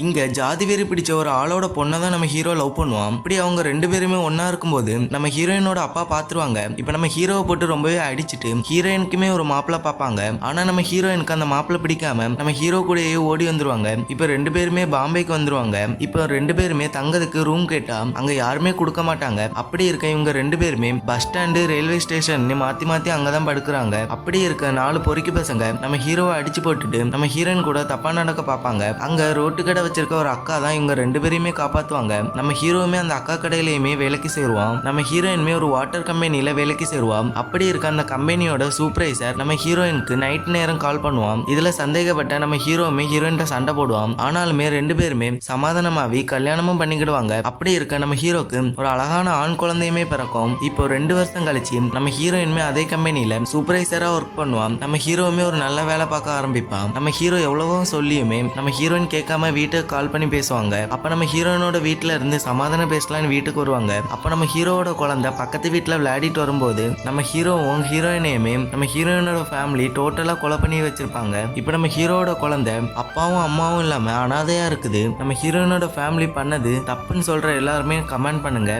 இங்க ஜாதி வெறி பிடிச்ச ஒரு ஆளோட பொண்ணை தான் நம்ம ஹீரோ லவ் பண்ணுவான். இப்படி அவங்க ரெண்டு பேருமே ஒன்னா இருக்கும்போது நம்ம ஹீரோயினோட அப்பா பாத்துருவாங்க. இப்ப நம்ம ஹீரோவை போட்டு ரொம்பவே அடிச்சுட்டு ஹீரோயினுக்குமே ஒரு மாப்பிள்ள பாப்பாங்க. ஆனா நம்ம ஹீரோயினுக்கு அந்த மாப்பிள்ள பிடிக்காம நம்ம ஹீரோ கூடயே ஓடி வந்துருவாங்க. இப்ப ரெண்டு பேருமே பாம்பேக்கு வந்துருவாங்க. இப்ப ரெண்டு பேருமே தங்கறதுக்கு ரூம் கேட்டா அங்க யாருமே கொடுக்க மாட்டாங்க. அப்படி இருக்க இவங்க ரெண்டு பேருமே பஸ் ஸ்டாண்டு ரயில்வே ஸ்டேஷன் மாத்தி மாத்தி அங்கதான் படுக்கிறாங்க. அப்படி இருக்க 4 பொறுக்கி பசங்க நம்ம ஹீரோவை அடிச்சு போட்டுட்டு நம்ம ஹீரோயின் கூட தப்பா நடக்க பாப்பாங்க. அங்க ரோட்டு கடை வச்சிருக்க ஒரு அக்கா தான் இவங்க ரெண்டு பேரையுமே காப்பாத்துவாங்க. நம்ம ஹீரோவுமே அந்த அக்கா கடையிலயுமே வேலைக்கு சேருவான். நம்ம ஹீரோயினுமே ஒரு வாட்டர் கம்பெனில வேலைக்கு சேருவான். அப்படி இருக்க அந்த கம்பெனியோட சூப்பர்வைசர் நம்ம ஹீரோயினுக்கு நைட் நேரம் கால் பண்ணுவான். இதுல சந்தேகப்பட்ட நம்ம ஹீரோவுமே ஹீரோயின்ட்ட சண்டை போடுவான். ஆனாலுமே ரெண்டு பேருமே சமாதானமாவி கல்யாணமும் பண்ணிக்கிடுவாங்க. அப்படி இருக்க நம்ம ஹீரோக்கு ஒரு அழகான ஆண் குழந்தையுமே பிறக்கும். இப்போ 2 வருஷம் கழிச்சு நம்ம ஹீரோயினுமே அதே கம்பெனில சூப்பர்வைசரா ஒர்க் பண்ணுவான். நம்ம ஹீரோவுமே ஒரு நல்ல வேலை பார்க்க ஆரம்பிப்பான். நம்ம ஹீரோ எவ்வளவோ சொல்லியுமே நம்ம ஹீரோயின் கேட்காம வீட்டுக்கு கால் பண்ணி பேசுவாங்க. அப்ப நம்ம ஹீரோயினோட வீட்டுல இருந்து சமாதானம் பேசலான்னு வீட்டுக்கு வருவாங்க. அப்ப நம்ம ஹீரோவோட குழந்தை பக்கத்து வீட்டுல விளையாடிட்டு வரும்போது நம்ம ஹீரோவும் ஹீரோயினையுமே நம்ம ஹீரோயினோட ஃபேமிலி டோட்டலா கொலை பண்ணி வச்சிருப்பாங்க. இப்ப நம்ம ஹீரோவோட குழந்தை அப்பாவும் அம்மாவும் இல்லாம அனாதையா இருக்குது. நம்ம ஹீரோயினோட ஃபேமிலி பண்ணது தப்புன்னு சொல்ற எல்லாருமே கமெண்ட் பண்ணுங்க.